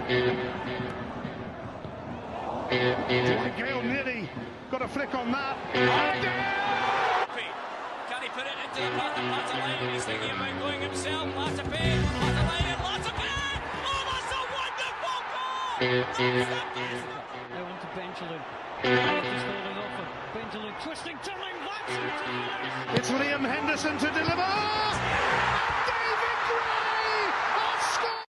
Gale nearly got a flick on that. Can he put it into the path of Latterline? He's thinking about going himself. Latterline, and Latterline! Oh, that's a wonderful goal! Now on to Benjamin. Just holding off him. Benjamin twisting, turning, that's it! It's Liam Henderson to deliver. David Gray has scored.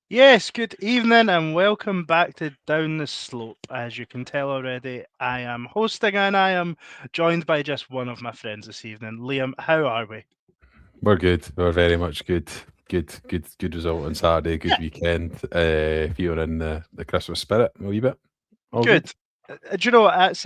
Yes, good evening and welcome back to Down the Slope. As you can tell already, I am hosting and I am joined by just one of my friends this evening. Liam, how are we? We're good. We're very much good. Good result on Saturday. Good weekend. Feeling in the Christmas spirit a wee bit. All good. Do you know what? It's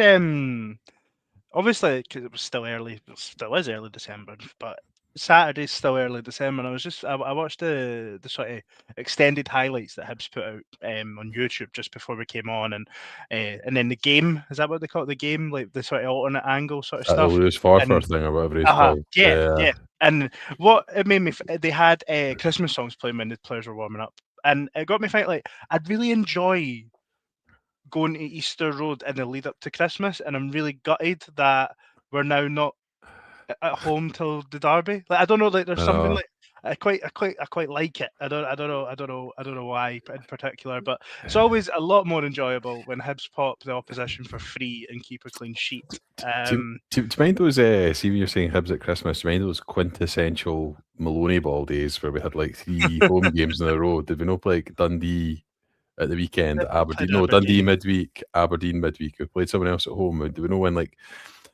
obviously because it was still early. It still is early December, but Saturday's still early December. And I watched the sort of extended highlights that Hibs put out on YouTube just before we came on, and then the game, is that what they call it? The game, like the sort of alternate angle sort of stuff. The Lewis Farfar thing or whatever it's called. Yeah. And what it made me, they had Christmas songs playing when the players were warming up, and it got me thinking, like, I'd really enjoy going to Easter Road in the lead up to Christmas, and I'm really gutted that we're now not at home till the derby. Like, I don't know, like there's something like I quite like it. I don't know why in particular, but it's always a lot more enjoyable when Hibs pop the opposition for free and keep a clean sheet. Do you mind those? See, when you're saying Hibs at Christmas, do you mind those quintessential Maloney ball days where we had like 3 home games in a row? Did we not play like Dundee at the weekend, Aberdeen? No, Dundee midweek, Aberdeen midweek. We played someone else at home. Do we know when, like,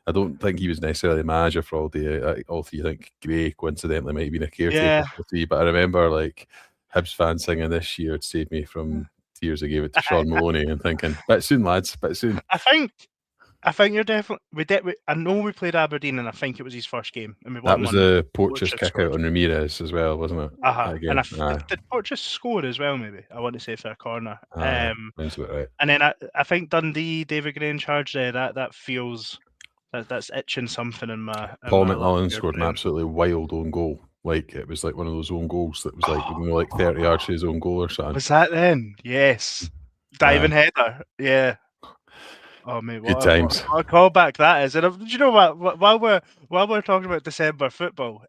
I don't think he was necessarily manager for all 3. I think Gray coincidentally might have been a caretaker for 3. But I remember like Hibs fans singing "This Year Would Save Me from Tears." I gave it to Sean Maloney and thinking, "Bit soon, lads, bit soon." I think you're definitely. I know we played Aberdeen, and I think it was his first game, and we won. That was the Poacher's kick out on Ramirez as well, wasn't it? And did Poacher score as well? Maybe I want to say for a corner. Sounds about right. And then I think Dundee, David Gray in charge there. That feels. That's itching something in my. Paul McMillan scored an absolutely wild own goal. Like, it was like one of those own goals that was like 30 yards to his own goal or something. Was that then? Yes. Diving header. Yeah. Oh mate, good times. What a callback that is. And do you know what? While we're talking about December football,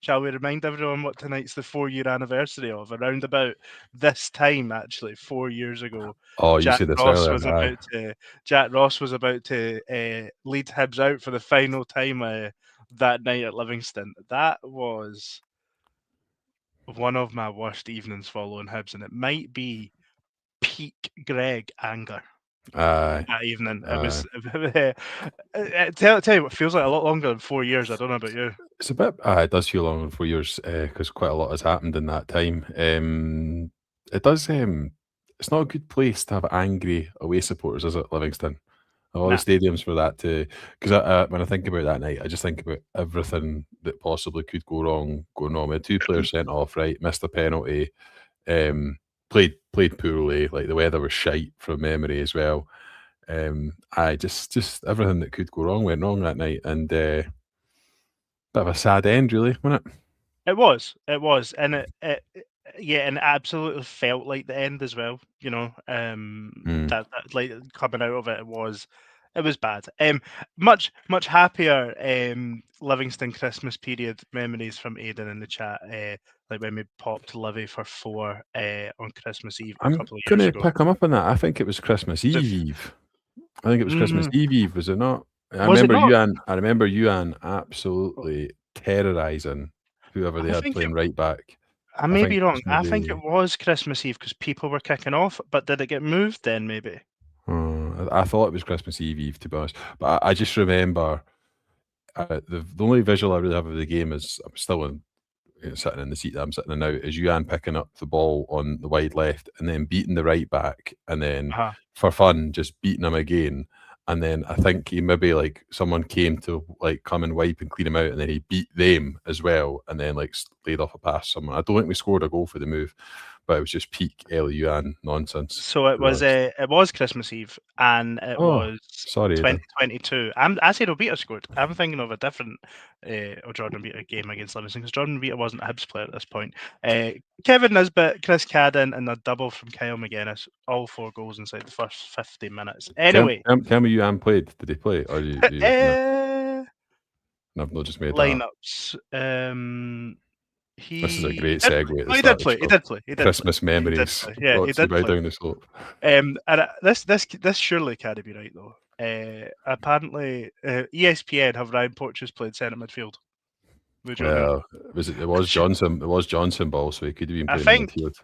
shall we remind everyone what tonight's the 4-year anniversary of? Around about this time, actually, 4 years ago. Oh, you said this earlier. Jack Ross was about to lead Hibs out for the final time that night at Livingston. That was one of my worst evenings following Hibs, and it might be peak Greg anger. That evening, it was. Tell you what, feels like a lot longer than 4 years. I don't know about you. It's a bit. It does feel longer than 4 years because quite a lot has happened in that time. It does. It's not a good place to have angry away supporters, is it, Livingston? All the stadiums for that to, because when I think about that night, I just think about everything that possibly could go wrong going on. We had 2 players sent off, right? Missed a penalty. Played poorly. Like, the weather was shite from memory as well. I just everything that could go wrong went wrong that night, and bit of a sad end, really, wasn't it? It was, and it absolutely felt like the end as well. You know, that like coming out of it, it was bad. Much happier Livingston Christmas period memories from Aidan in the chat. Like when we popped Livy for 4 on Christmas Eve. I'm going to pick him up on that. I think it was Christmas Eve. I think it was Christmas Eve. Was it not? I remember Ewan absolutely terrorising whoever they had playing right back. I may be wrong. I think it was Christmas Eve because people were kicking off. But did it get moved then? Maybe. I thought it was Christmas Eve, to be honest. But I just remember the only visual I really have of the game is I'm still sitting in the seat that I'm sitting in now, is Ewan picking up the ball on the wide left and then beating the right back, and then for fun just beating him again, and then I think he maybe like someone came to like come and wipe and clean him out, and then he beat them as well, and then like laid off a pass someone. I don't think we scored a goal for the move, but it was just peak Elian nonsense. So it was Christmas Eve, and it was sorry, 2022. I said Obita scored. I'm thinking of a different Jordan Obita game against Livingston, because Jordan Obita wasn't a Hibs player at this point. Kevin Nisbet, Chris Cadden, and a double from Kyle McGuinness. All 4 goals inside the first 50 minutes. Anyway, tell me Yuan played. Did he play? Or you no? I've not just made lineups. This is a great segue. He did play. Christmas memories. Yeah, he did play. Down the slope. And this surely can't be right though. Apparently, ESPN have Ryan Poacher's played centre midfield. Well, it was Johnson. It was Johnson ball, so he could have been playing midfield.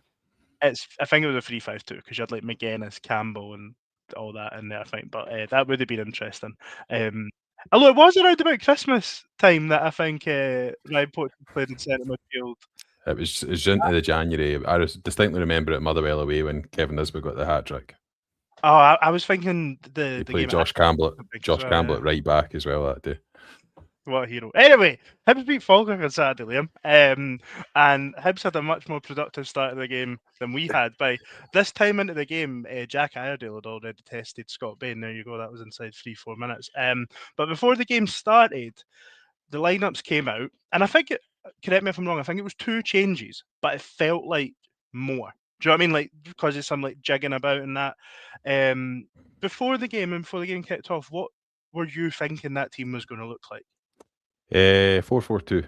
I think it was a 3-5-2 because you had like McGuinness, Campbell, and all that in there. I think, but that would have been interesting. Although it was around about Christmas time that I think Ryan Poacher played in centre midfield. It was into the January. I distinctly remember it Motherwell away when Kevin Nisbet got the hat trick. Oh, I was thinking the played game Josh Campbell at right back as well that day. What a hero. Anyway, Hibs beat Falkirk on Saturday, Liam. And Hibs had a much more productive start of the game than we had. By this time into the game, Jack Iredale had already tested Scott Bain. There you go. That was inside 3-4 minutes. But before the game started, the lineups came out. And I think, correct me if I'm wrong, I think it was 2 changes, but it felt like more. Do you know what I mean? Like, because there's some like jigging about and that. Before the game kicked off, what were you thinking that team was going to look like? 4-4-2,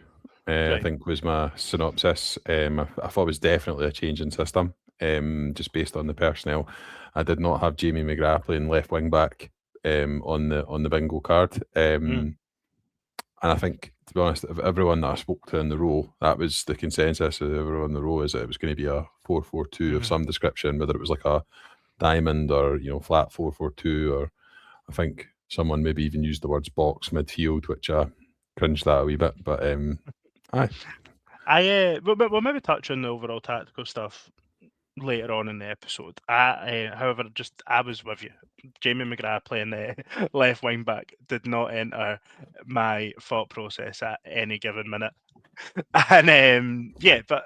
Right. I think was my synopsis. I thought it was definitely a change in system, just based on the personnel. I did not have Jamie McGrath playing left wing back on the bingo card. And I think, to be honest, of everyone that I spoke to in the row, that was the consensus of everyone in the row, is that it was going to be a 4-4-2 of some description, whether it was like a diamond or flat 4-4-2, or I think someone maybe even used the words box midfield, which I cringed at a wee bit, but we'll maybe touch on the overall tactical stuff later on in the episode. However, I was with you. Jamie McGrath playing the left wing back did not enter my thought process at any given minute. And but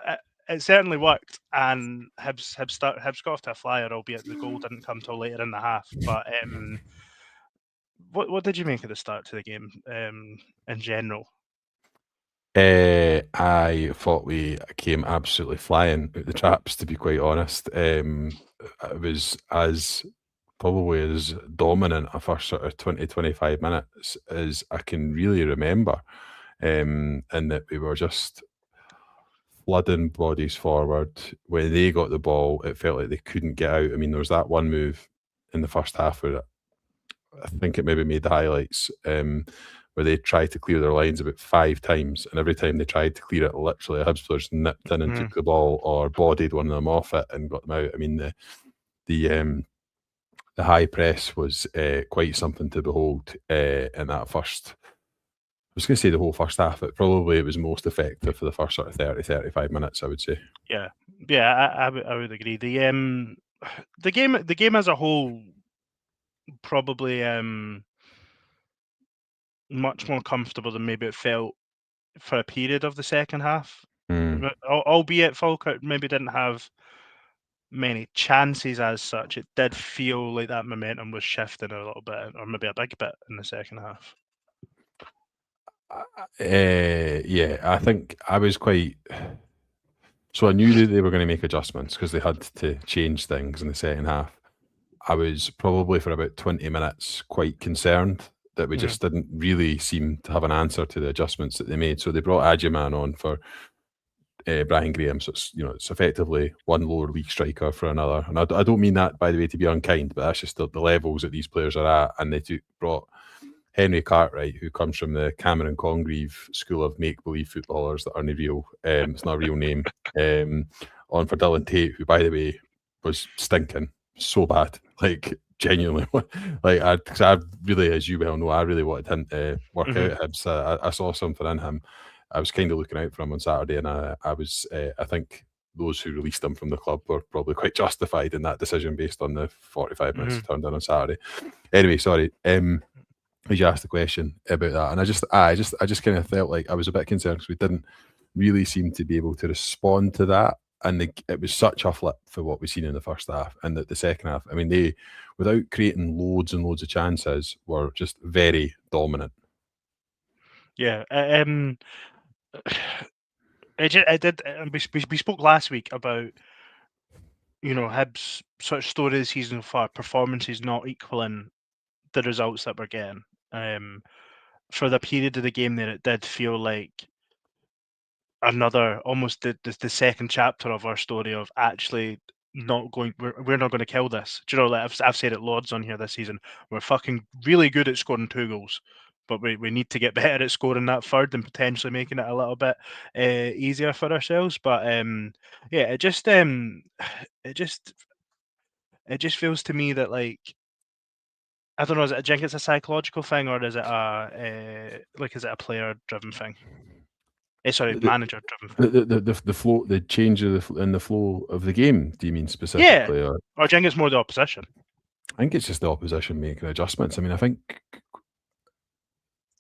it certainly worked. And Hibs got off to a flyer, albeit the goal didn't come till later in the half. But what did you make of the start to the game in general? I thought we came absolutely flying out the traps, to be quite honest. It was probably as dominant a first sort of 20-25 minutes as I can really remember, and that we were just flooding bodies forward. When they got the ball, it felt like they couldn't get out. I mean, there was that one move in the first half where I think it maybe made the highlights, where they tried to clear their lines about 5 times, and every time they tried to clear it, literally a Hibs player just nipped in and took the ball or bodied one of them off it and got them out. I mean, the high press was quite something to behold in that first. I was going to say the whole first half, but probably it was most effective for the first sort of 30-35 minutes, I would say. Yeah, I would agree. The game as a whole, probably much more comfortable than maybe it felt for a period of the second half. Albeit Falkirk maybe didn't have many chances as such, it did feel like that momentum was shifting a little bit, or maybe a big bit in the second half. Yeah, I think I was quite. So I knew that they were going to make adjustments because they had to change things in the second half. I was probably for about 20 minutes quite concerned that we just didn't really seem to have an answer to the adjustments that they made. So they brought Adjaman on for Brian Graham. So it's effectively one lower league striker for another. And I don't mean that, by the way, to be unkind, but that's just the levels that these players are at. And they brought Henry Cartwright, who comes from the Cameron Congreve school of make-believe footballers that aren't real. It's not a real name. On for Dylan Tate, who, by the way, was stinking so bad. Like, genuinely. Like, I really, as you well know, I really wanted him to work out at Hibs. I saw something in him. I was kind of looking out for him on Saturday, and I think those who released him from the club were probably quite justified in that decision based on the 45 minutes he turned in on Saturday. Anyway, sorry. You asked the question about that, and I just kind of felt like I was a bit concerned because we didn't really seemed to be able to respond to that. And it was such a flip for what we've seen in the first half. And the second half, I mean, they, without creating loads and loads of chances, were just very dominant. Yeah. I did. We spoke last week about, Hibs sort of story this season so far, performances not equaling the results that we're getting. For the period of the game there, it did feel like another, almost the second chapter of our story of actually we're not going to kill this. Do you know, like I've said it loads on here this season, we're fucking really good at scoring 2 goals, but we need to get better at scoring that third and potentially making it a little bit easier for ourselves. But yeah, it just feels to me that, like, I don't know, do you think it's a psychological thing, or is it is it a player driven thing? Sorry, manager driven thing. The flow, the change in the flow of the game. Do you mean specifically? Yeah. Or do you think it's more the opposition? I think it's just the opposition making adjustments. I mean, I think,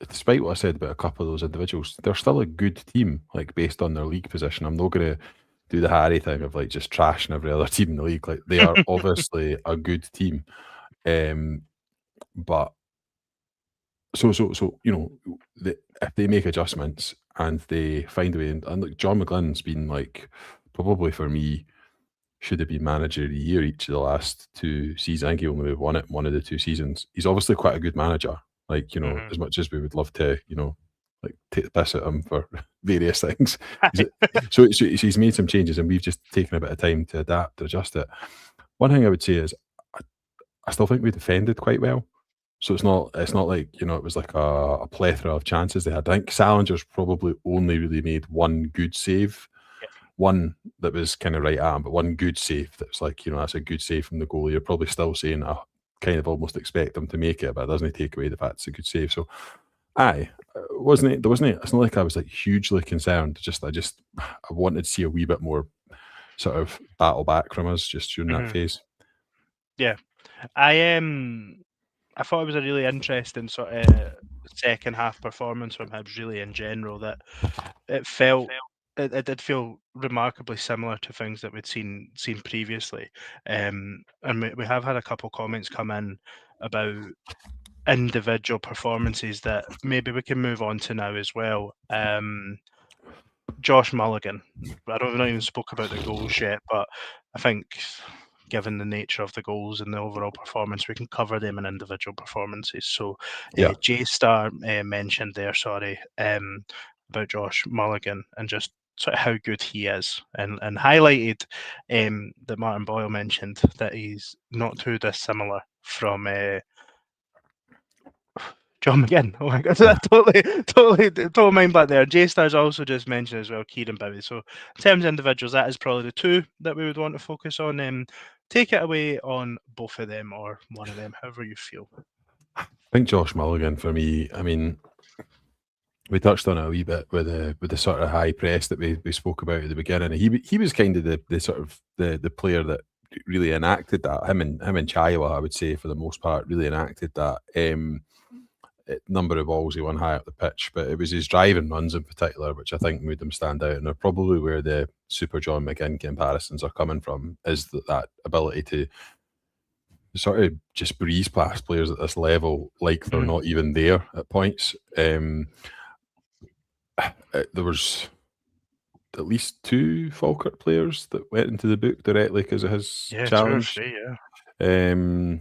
despite what I said about a couple of those individuals, they're still a good team, like based on their league position. I'm not going to do the Harry thing of like just trashing every other team in the league. Like, they are obviously a good team, but so if they make adjustments and they find a way, and like John McGlynn's been, like, probably for me should have been manager of the year each of the last 2 seasons. I think he only won it one of the 2 seasons. He's obviously quite a good manager. Like, as much as we would love to, like, take the piss at him for various things. So he's made some changes, and we've just taken a bit of time to adapt, to adjust it. One thing I would say is I still think we defended quite well. So it's not like, it was like a plethora of chances they had. I think Salinger's probably only really made one good save. One that was kind of right at him, but one good save that was like, that's a good save from the goalie. You're probably still saying I kind of almost expect him to make it, but it doesn't take away the fact it's a good save. So it's not like I was like hugely concerned. I wanted to see a wee bit more sort of battle back from us just during that phase. Yeah. I thought it was a really interesting sort of second half performance from Hibs, really, in general, that it did feel remarkably similar to things that we'd seen previously. And we have had a couple comments come in about individual performances that maybe we can move on to now as well. Josh Mulligan, I don't even spoke about the goals yet, but I think, given the nature of the goals and the overall performance, we can cover them in individual performances. So J Star mentioned there, about Josh Mulligan and just sort of how good he is, and highlighted that Martin Boyle mentioned that he's not too dissimilar from John McGinn. Oh my God, total mind back there. J Star's also just mentioned as well Kieran Bowie. So in terms of individuals, that is probably the 2 that we would want to focus on. Take it away on both of them, or one of them, however you feel. I think Josh Mulligan, for me, I mean, we touched on it a wee bit with the sort of high press that we spoke about at the beginning. He was kind of the sort of the player that really enacted that. Him and Chaiwa, I would say, for the most part, really enacted that. Number of balls he won high up the pitch, but it was his driving runs in particular which I think made him stand out, and are probably where the Super John McGinn comparisons are coming from, is that ability to sort of just breeze past players at this level like they're not even there at points. There was at least 2 Falkirk players that went into the book directly because of his challenge. 2 or 3,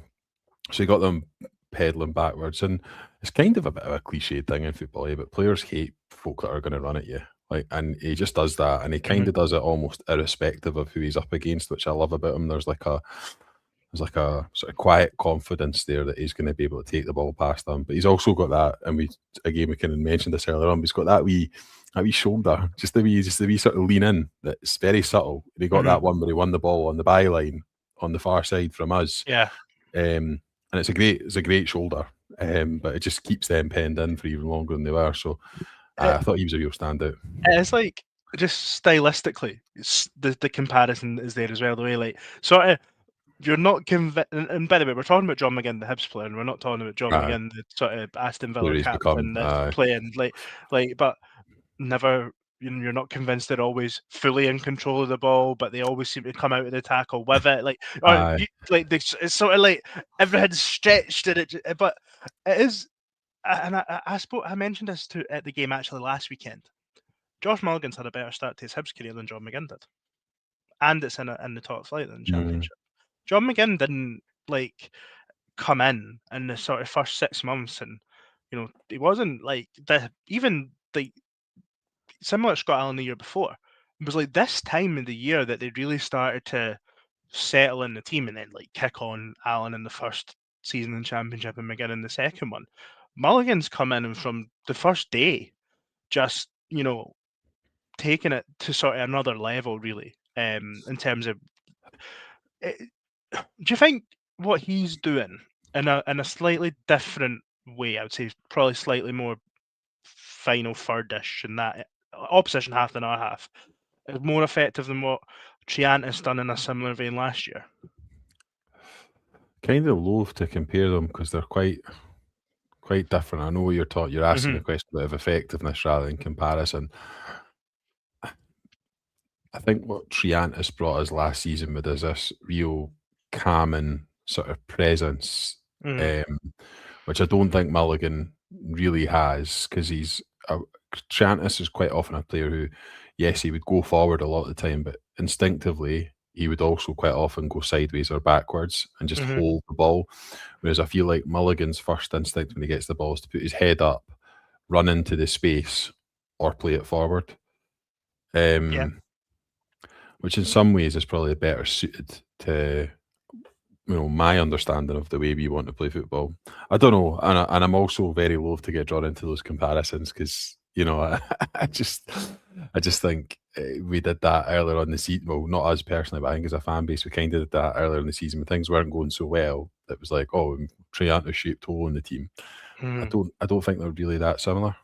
so he got them pedaling backwards, and it's kind of a bit of a cliched thing in football, but players hate folk that are going to run at you, like, and he just does that, and he kind of does it almost irrespective of who he's up against, which I love about him. There's like a sort of quiet confidence there that he's going to be able to take the ball past them, but he's also got that, and we kind of mentioned this earlier on, but he's got that wee shoulder, just the wee sort of lean in that's very subtle. And he got that one where he won the ball on the byline on the far side from us. And it's a great shoulder, but it just keeps them penned in for even longer than they were. So I thought he was a real standout. It's like, just stylistically, the comparison is there as well. The way, like, sort of, you're not convinced. And by the way, we're talking about John McGinn, the Hibs player, and we're not talking about John McGinn, the sort of Aston Villa captain that's playing like, but never you're not convinced they're always fully in control of the ball, but they always seem to come out of the tackle with it. Like, Aye. It's sort of like everything's stretched in it, but it is. And I mentioned this at the game actually last weekend. Josh Mulligan's had a better start to his Hibs career than John McGinn did, and it's in the top flight than the Championship. John McGinn didn't come in the sort of first 6 months, and he wasn't similar to Scott Allen the year before. It was like this time of the year that they really started to settle in the team, and then kick on Allen in the first season in Championship and McGinn in the second one. Mulligan's come in and from the first day, just taking it to sort of another level, really. In terms of, do you think what he's doing in a slightly different way? I would say probably slightly more final third-ish in that opposition half than our half is more effective than what Triantis done in a similar vein last year. Kind of loath to compare them because they're quite different. I know what you're asking the question about effectiveness rather than comparison. I think what Triantis brought us last season with is this real calming sort of presence, which I don't think Mulligan really has, because Triantis is quite often a player who, yes, he would go forward a lot of the time, but instinctively he would also quite often go sideways or backwards and just hold the ball. Whereas I feel like Mulligan's first instinct when he gets the ball is to put his head up, run into the space, or play it forward. Which in some ways is probably better suited to my understanding of the way we want to play football. I don't know, and I'm also very loath to get drawn into those comparisons because I just think we did that earlier on the season. Well, not us personally, but I think as a fan base, we kind of did that earlier in the season when things weren't going so well. It was like, oh, Triantis shaped hole in the team. I don't think they're really that similar.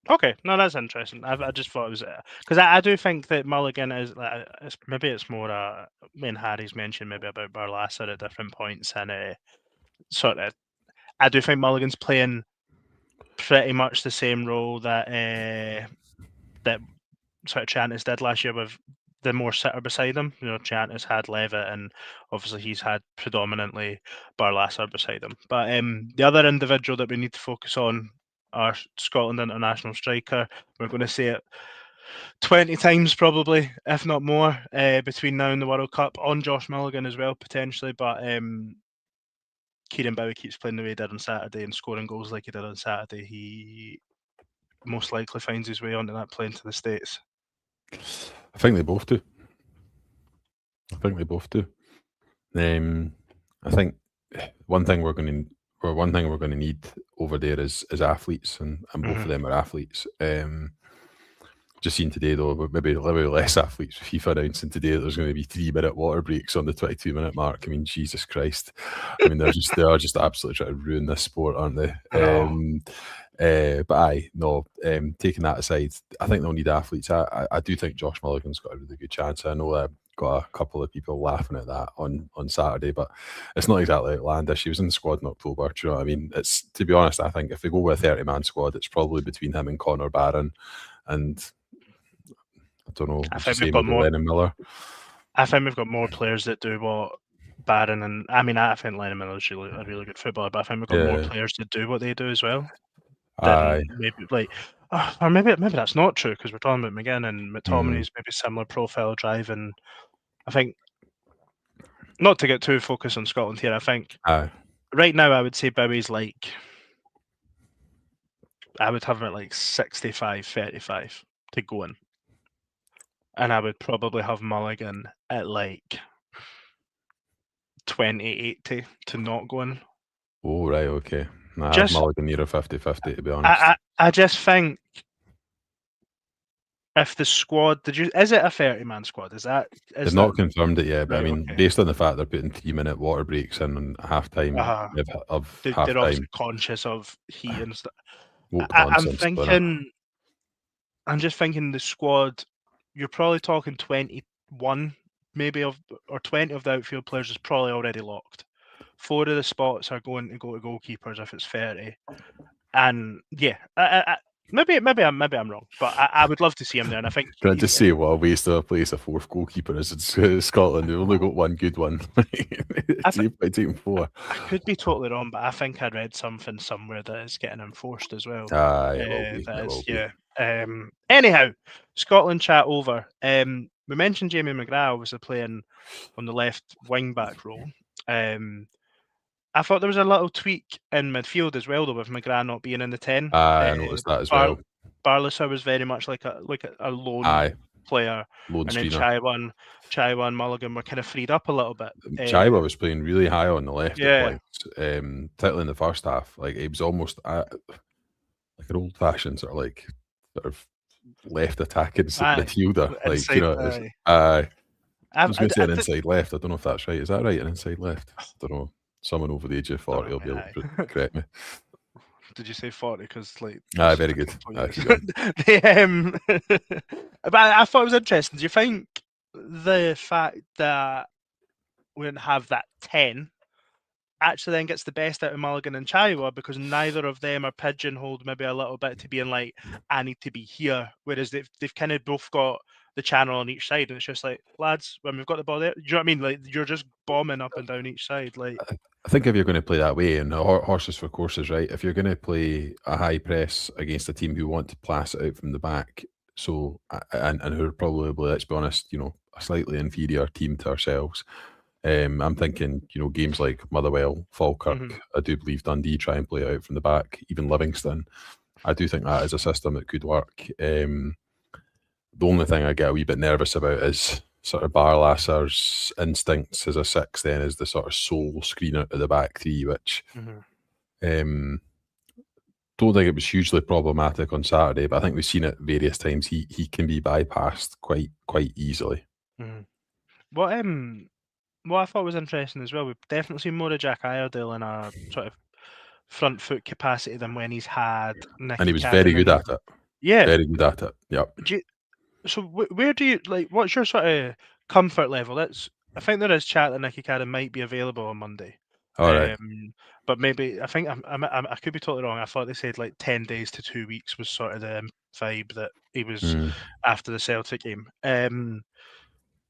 Okay, no, that's interesting. I just thought it was because I do think that Mulligan is maybe it's more when Harry's mentioned maybe about Barlasser at different points, and sort of I do think Mulligan's playing pretty much the same role that that sort of Triantis did last year with the more sitter beside him. Triantis had Levitt, and obviously he's had predominantly Barlasser beside him. But the other individual that we need to focus on, our Scotland international striker, we're going to say it 20 times probably, if not more, between now and the World Cup, on Josh Mulligan as well, potentially. But Kieran Bowie keeps playing the way he did on Saturday and scoring goals like he did on Saturday. He most likely finds his way onto that plane to the States. I think they both do. I think one thing we're going to need over there is athletes, and both of them are athletes. Just seen today though, but maybe a little bit less athletes. FIFA announcing today that there's going to be 3-minute water breaks on the 22-minute mark. I mean, Jesus Christ! I mean, they are just absolutely trying to ruin this sport, aren't they? But taking that aside, I think they'll need athletes. I do think Josh Mulligan's got a really good chance. I know I got a couple of people laughing at that on Saturday, but it's not exactly outlandish. He was in the squad in October. Do you know what I mean? It's, to be honest, I think if they go with a 30-man squad, it's probably between him and Connor Barron, and I don't know. I think we've got more. Lennon Miller. I think we've got more players that do what Barron and I think Lennon Miller's a really good footballer, but I think we've got more players that do what they do as well. Maybe or maybe that's not true because we're talking about McGinn and McTominay's maybe similar profile drive, and I think not to get too focused on Scotland here. I think right now I would say Bowie's I would have it 65-35 to go in, and I would probably have Mulligan at 20-80 to not go in. Oh right, okay. I have Mulligan near a 50-50 to be honest. I just think if the squad, is it a 30-man squad? They've not confirmed it yet, but right, I mean, based on the fact they're putting 3-minute water breaks in half time they're obviously conscious of heat and stuff. I'm just thinking the squad, you're probably talking 21 maybe or 20 of the outfield players is probably already locked. 4 of the spots are going to go to goalkeepers if it's 30. And yeah, Maybe I'm wrong, but I would love to see him there, and I think Can I just say what a waste of a place a fourth goalkeeper is in Scotland? They've only got one good one. By taking four. I could be totally wrong, but I think I read something somewhere that is getting enforced as well. It will be. That It will is, be. yeah. Anyhow, Scotland chat over. We mentioned Jamie McGrath obviously playing on the left wing back role. I thought there was a little tweak in midfield as well, though, with McGrath not being in the 10. I noticed that as well. Barlaser was very much like a lone player, Lone and then screener. Chaiwa and Mulligan were kind of freed up a little bit. Chaiwa was playing really high on the left Yeah. at points, particularly in the first half. Like he was almost like an old-fashioned sort of left attacking midfielder. Like Inside, I was going to say an inside left. I don't know if that's right. Is that right? An inside left? I don't know. Someone over the age of 40 will be able to correct me. Did you say 40? Because like, very good. But I thought it was interesting. Do you think the fact that we didn't have that 10 actually then gets the best out of Mulligan and Chaiwa, because neither of them are pigeonholed maybe a little bit to being like, I need to be here, whereas they've kind of both got the channel on each side, and it's just like, lads, when we've got the ball there, do you know what I mean? Like, you're just bombing up and down each side. Like, I think if you're going to play that way, and horses for courses, right? If you're going to play a high press against a team who want to pass it out from the back, so and who are probably, let's be honest, a slightly inferior team to ourselves. I'm thinking, games like Motherwell, Falkirk. I do believe Dundee try and play it out from the back. Even Livingston, I do think that is a system that could work. The only thing I get a wee bit nervous about is sort of Barlasser's instincts as a 6 then is the sort of sole screen out of the back three, which don't think it was hugely problematic on Saturday, but I think we've seen it various times. He can be bypassed quite easily. What I thought was interesting as well, we've definitely seen more of Jack Iredale in a sort of front foot capacity than when he's had Nicky and he was very good at it. Yeah, very good at it. Yeah. So where do you like? What's your sort of comfort level? I think there is chat that Nicky Cadden might be available on Monday. All right. But maybe I think I could be totally wrong. I thought they said like 10 days to 2 weeks was sort of the vibe that he was after the Celtic game.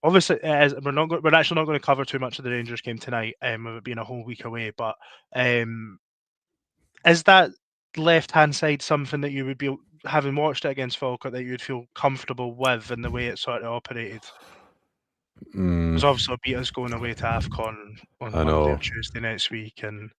Obviously, we're actually not going to cover too much of the Rangers game tonight, with it being a whole week away. But is that left-hand side something that you would be, having watched it against Falkirk, that you would feel comfortable with in the way it sort of operated? Because obviously beat us going away to AFCON on Monday or Tuesday next week, and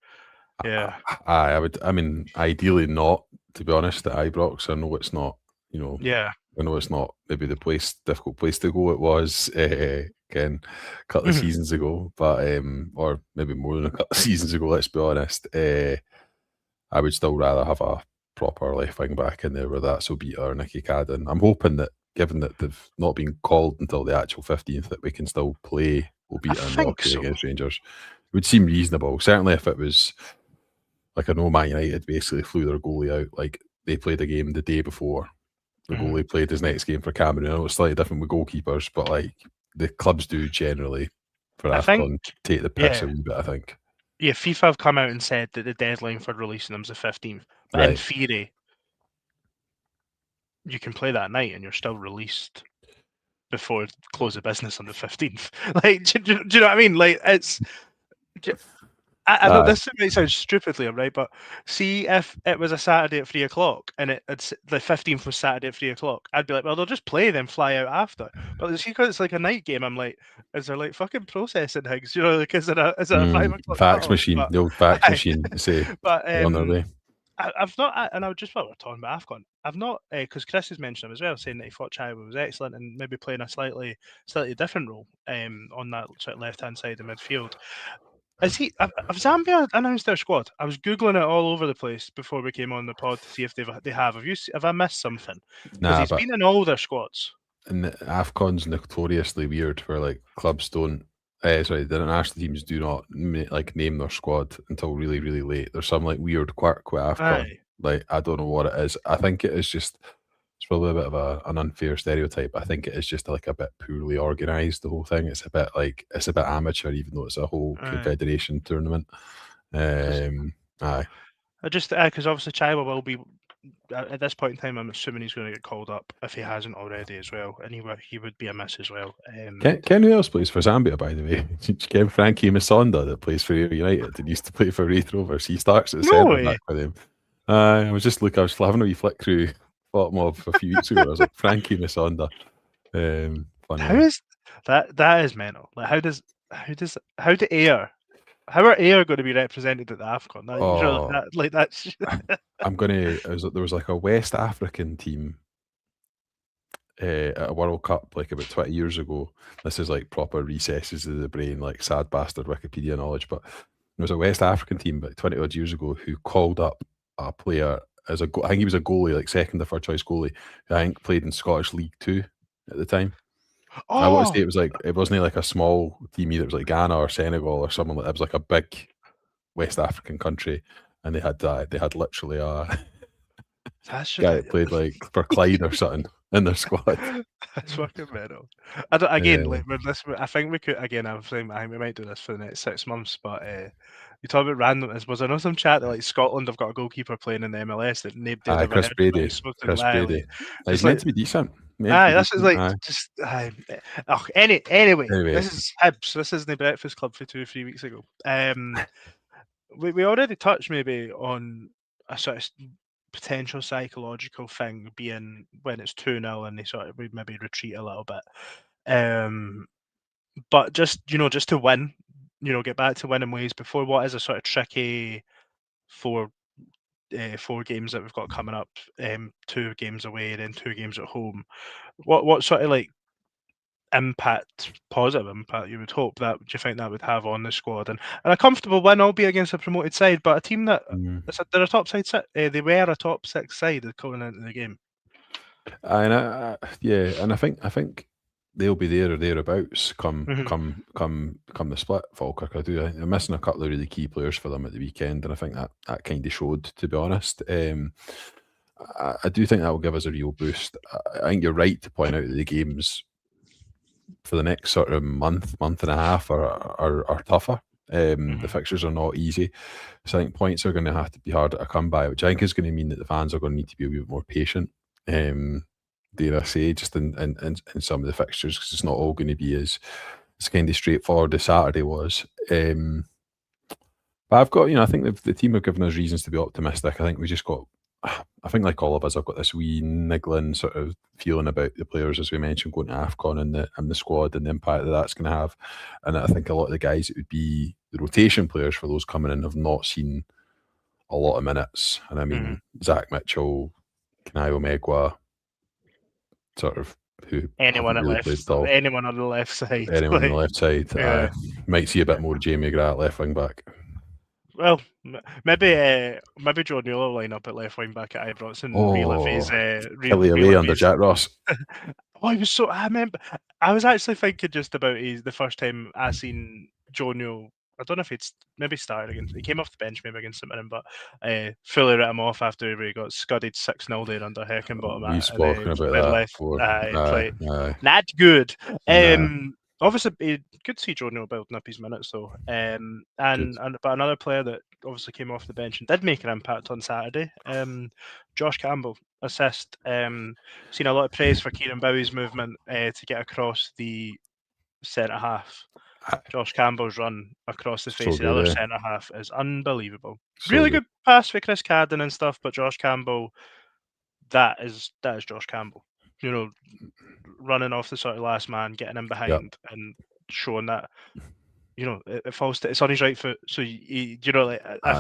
yeah, I would. I mean, ideally not. To be honest, at Ibrox, I know it's not. Yeah. I know it's not maybe the difficult place to go. It was again a couple of seasons ago, but or maybe more than a couple of seasons ago. Let's be honest. I would still rather have a proper left wing back in there with that Sobita or Nicky Cadden. I'm hoping that, given that they've not been called until the actual 15th, that we can still play Obita and Rocky against Rangers. It would seem reasonable. Certainly if it was like, I know Man United basically flew their goalie out. Like, they played a game the day before the goalie played his next game for Cameroon. I know it's slightly different with goalkeepers, but like the clubs do generally for AFCON take the piss a wee bit, I think. Yeah, FIFA have come out and said that the deadline for releasing them is the 15th. But in theory, you can play that night and you're still released before close of business on the 15th. Like, do you know what I mean? Like, it's... I know this might sound stupidly right, but see if it was a Saturday at 3 o'clock and it's the 15th was Saturday at 3 o'clock, I'd be like, well, they'll just play then fly out after. But see, because it's like a night game, I'm like, is there like fucking processing things? You know, like is it a 5 o'clock fax machine? The old fax machine. Say, but on their way. I've not, and I just while we're talking about AFCON, I've not, because Chris has mentioned him as well, saying that he thought Chaiwa was excellent and maybe playing a slightly different role on that sort of left hand side of midfield. Have Zambia announced their squad? I was googling it all over the place before we came on the pod to see if they have. Have I missed something? Because he's been in all their squads. And the AFCON's notoriously weird, where like clubs don't. The international teams do not name their squad until really, really late. There's some like weird quirk with AFCON. Like, I don't know what it is. I think it is just. It's probably a bit of an unfair stereotype. I think it is just like a bit poorly organised, the whole thing. It's a bit amateur, even though it's a whole confederation tournament. I just because obviously Chaiwa will be at this point in time, I'm assuming he's going to get called up if he hasn't already as well, and he would be a miss as well. Ken who else plays for Zambia, by the way? Ken Frankie Masonda that plays for United and used to play for Wraith Rovers. He starts at No centre way. back with him. I was having a wee flick through Bottom a few weeks ago. I was like, Frankie Masonda. Funny. How is that is mental? Like how are Ayr going to be represented at the AFCON? That's There was like a West African team at a World Cup like about 20 years ago. This is like proper recesses of the brain, like sad bastard Wikipedia knowledge. But there was a West African team about 20 odd years ago who called up a player as I think he was a goalie, like second or third choice goalie, who I think played in Scottish League 2 at the time. I want to say it wasn't like a small team either. It was like Ghana or Senegal or someone like that. It was like a big West African country, and they had literally a guy that played like for Clyde or something in their squad. That's fucking mental. I think we could again. I think we might do this for the next 6 months. But you talk about randomness. Was there not some chat that like Scotland have got a goalkeeper playing in the MLS that nobody had ever Chris heard Brady. of? Chris Brady. He's like, meant to be decent. This is like just. Anyway, this is Hibs. This isn't the Breakfast Club for 2 or 3 weeks ago. We already touched maybe on a sort of potential psychological thing being when it's 2-0 and they sort of maybe retreat a little bit. But just to win, get back to winning ways before what is a sort of tricky four games that we've got coming up, 2 games away and then 2 games at home. What sort of like positive impact you would hope that do you think that would have on the squad and a comfortable win, albeit against a promoted side, but a team that they're a top side. They were a top 6 side coming into the game. And I think they'll be there or thereabouts come the split. Falkirk, I do. They're missing a couple of really key players for them at the weekend, and I think that kind of showed. To be honest, I do think that will give us a real boost. I think you're right to point out that the games for the next sort of month and a half are tougher. The fixtures are not easy, so I think points are going to have to be harder to come by, which I think is going to mean that the fans are going to need to be a bit more patient. Dare I say, just in some of the fixtures, because it's not all going to be as kind of straightforward as Saturday was. But I've got, I think the team have given us reasons to be optimistic. I think we just got. I think, like all of us, I've got this wee niggling sort of feeling about the players, as we mentioned, going to AFCON and the squad and the impact that's going to have. And I think a lot of the guys that would be the rotation players for those coming in have not seen a lot of minutes. And I mean, Zach Mitchell, Kanayo Megwa, sort of who anyone on the left side. Yeah. Might see a bit more Jamie McGrath left wing back. Well, maybe John Mueller will line up at left wing back at Ibrox and relive his away under Jack Ross. I remember. I was actually thinking just about the first time I seen John Mueller. I don't know if he'd maybe started against. He came off the bench maybe against St. but fully writ him off after he got scudded 6-0 there under Heckenbottom. We've spoken about that before. Not good. Obviously, good to see Jordan building up his minutes though. But another player that obviously came off the bench and did make an impact on Saturday, Josh Campbell, assist. Seen a lot of praise for Kieran Bowie's movement to get across the centre half. Josh Campbell's run across the face of the other centre half is unbelievable. Really good pass for Chris Cadden and stuff, but Josh Campbell, that is Josh Campbell. Running off the sort of last man, getting in behind and showing that, it falls to, it's on his right foot. So I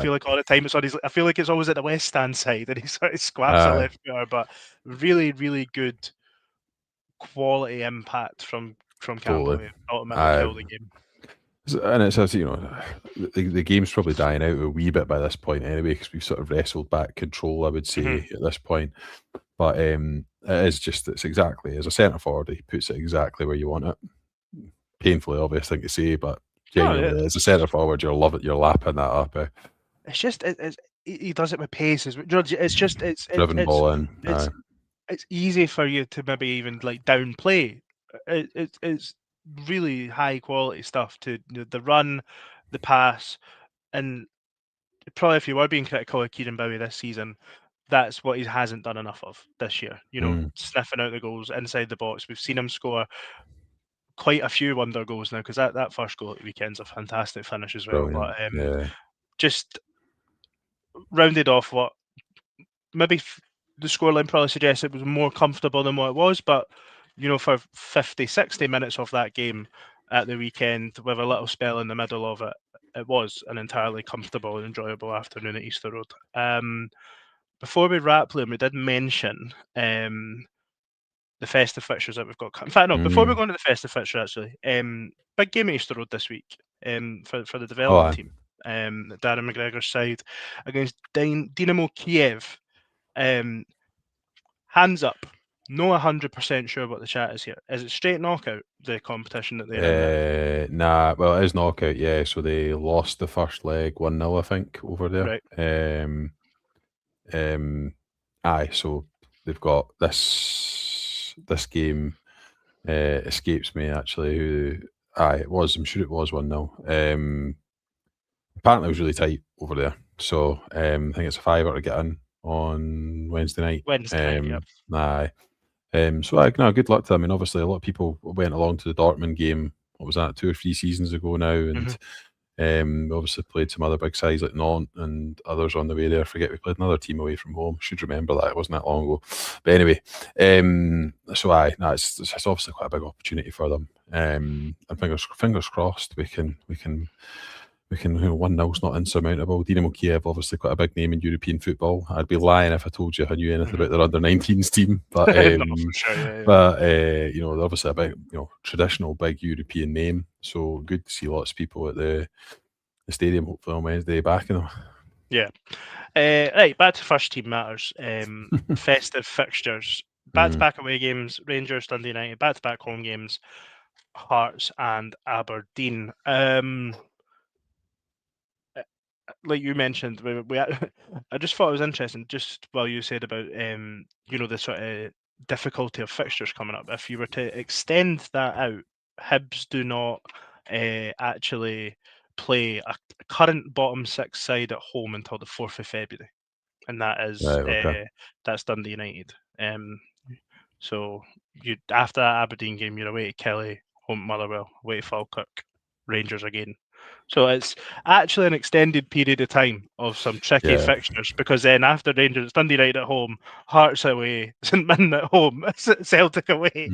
feel like all the time it's on his. I feel like it's always at the West Stand side, and he sort of squabs the left footer. But really, really good quality impact from Campbell. Ultimately killed the game. And it's as the game's probably dying out a wee bit by this point anyway, because we've sort of wrestled back control, I would say, at this point. But it's exactly as a centre forward, he puts it exactly where you want it. Painfully obvious thing to say, but genuinely, as a centre forward, you're lapping that up. It's just he does it with pace. It's driven ball in. It's easy for you to maybe even like downplay. It's really high quality stuff to the run, the pass, and probably if you were being critical of Kieran Bowie this season, that's what he hasn't done enough of this year. Mm. Sniffing out the goals inside the box. We've seen him score quite a few wonder goals now, because that first goal at the weekend's a fantastic finish as well. Brilliant. But just rounded off what maybe the scoreline probably suggests it was more comfortable than what it was, but for 50, 60 minutes of that game at the weekend, with a little spell in the middle of it, it was an entirely comfortable and enjoyable afternoon at Easter Road. Before we wrap, Liam, we did mention the festive fixtures that we've got. In fact, no, before we go into the festive fixture, actually, big game at Easter Road this week for the development team. Darren McGregor's side against Dynamo Kiev. Hands up. No 100% sure what the chat is here. Is it straight knockout, the competition that they're in? Nah, well, it is knockout, yeah. So they lost the first leg 1-0, I think, over there. Right. Aye, so they've got this game escapes me, actually. I'm sure it was 1-0. Apparently it was really tight over there. So I think it's a £5 to get in on Wednesday night. Wednesday night, Aye. So good luck to them. I mean, obviously a lot of people went along to the Dortmund game. What was that, 2 or 3 seasons ago now? And obviously played some other big sides like Nantes and others on the way there. I forget we played another team away from home. Should remember that. It wasn't that long ago. But anyway, it's obviously quite a big opportunity for them. And fingers crossed we can 1-0's not insurmountable. Dynamo Kiev, obviously quite a big name in European football. I'd be lying if I told you I knew anything about their under-19s team. But no, for sure, yeah. But they're obviously a big, traditional big European name. So good to see lots of people at the stadium hopefully on Wednesday backing them. Yeah. Right, back to first team matters. Festive fixtures. Back-to-back away games, Rangers, Dundee United. Back-to-back home games, Hearts and Aberdeen. Like you mentioned, I just thought it was interesting, just while you said about the sort of difficulty of fixtures coming up. If you were to extend that out, Hibs do not actually play a current bottom 6 side at home until the 4th of February, and that is that's Dundee United. So after that Aberdeen game, you're away to Kelly, home at Motherwell, away to Falkirk, Rangers again. So it's actually an extended period of time of some tricky fixtures, because then after Rangers, it's Dundee United at home, Hearts away, St Mirren at home, Celtic away.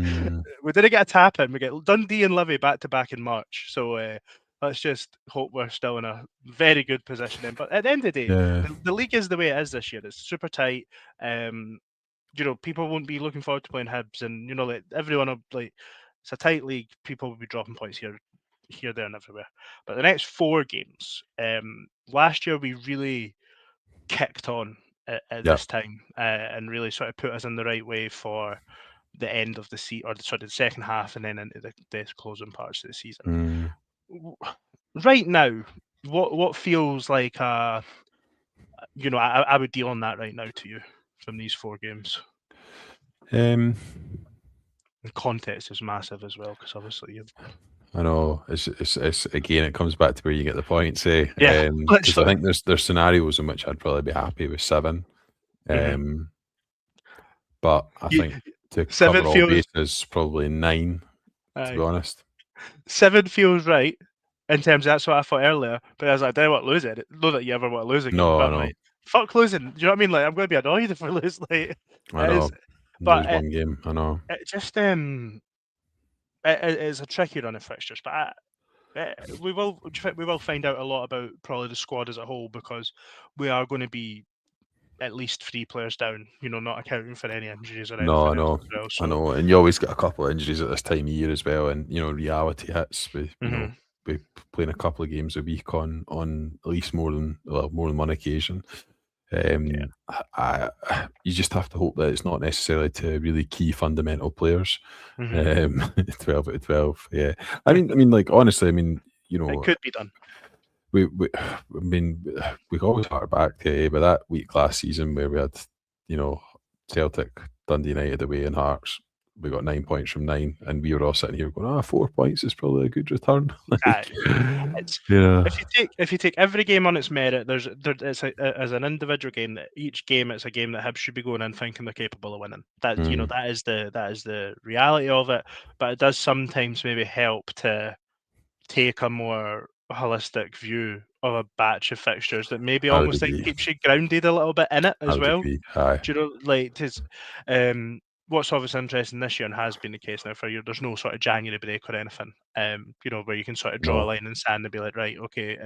We didn't get a tap in. We get Dundee and Livy back to back in March. So let's just hope we're still in a very good position then. But at the end of the day, the league is the way it is this year. It's super tight. People won't be looking forward to playing Hibs, and everyone will it's a tight league. People will be dropping points here, there, and everywhere. But the next 4 games, last year we really kicked on at this time and really sort of put us in the right way for the end of the season, or the second half, and then into the closing parts of the season. Right now, what feels like I would deal on that right now to you from these 4 games? The context is massive as well, because obviously I know it's again, it comes back to where you get the points, eh? Yeah, because I think there's scenarios in which I'd probably be happy with 7, but I think to cover all bases, probably 9. To be honest, 7 feels right in terms of that's what I thought earlier. But I was like, I don't want to lose it. Not that you ever want to lose a game. No, but I know. Like, fuck losing. Do you know what I mean? Like, I'm going to be annoyed if we lose. Like, I know. But one game, I know. It just it is a tricky run of fixtures, but we will find out a lot about probably the squad as a whole, because we are going to be at least 3 players down. Not accounting for any injuries or anything. No, I know. Else as well, so. I know, and you always get a couple of injuries at this time of year as well, and reality hits. We're playing a couple of games a week on at least more than one occasion. You just have to hope that it's not necessarily to really key fundamental players. 12 out of 12. Yeah, I mean, like honestly, it could be done. We always hark back to but that week last season where we had Celtic, Dundee United away, and Hearts we got 9 points from 9, and we were all sitting here going, 4 points is probably a good return. If you take every game on its merit, it's as an individual game, that each game it's a game that Hibs should be going in thinking they're capable of winning. That that is the reality of it. But it does sometimes maybe help to take a more holistic view of a batch of fixtures that maybe almost like keeps you grounded a little bit in it as well. Agree. Aye. Do you know, like, what's obviously interesting this year and has been the case now for a year, there's no sort of January break or anything, where you can sort of draw a line in the sand and be like, right, okay,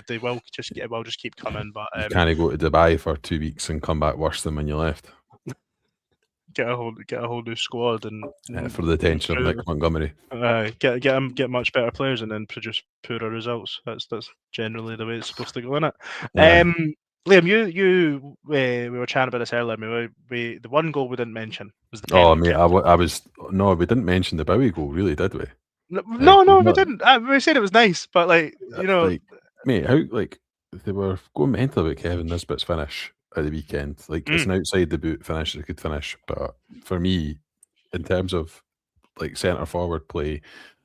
they will just keep coming. But you can't go to Dubai for 2 weeks and come back worse than when you left. Get a whole new squad and for the attention of Nick Montgomery. Get much better players and then produce poorer results. That's generally the way it's supposed to go, isn't it? Yeah. Liam, we were chatting about this earlier. The one goal we didn't mention was the penalty. We didn't mention the Bowie goal, really, did we? No, we didn't. We said it was nice, but mate, how they were going mental about Kevin Nisbet's finish at the weekend. It's an outside the boot finish that could finish, but for me, in terms of centre forward play,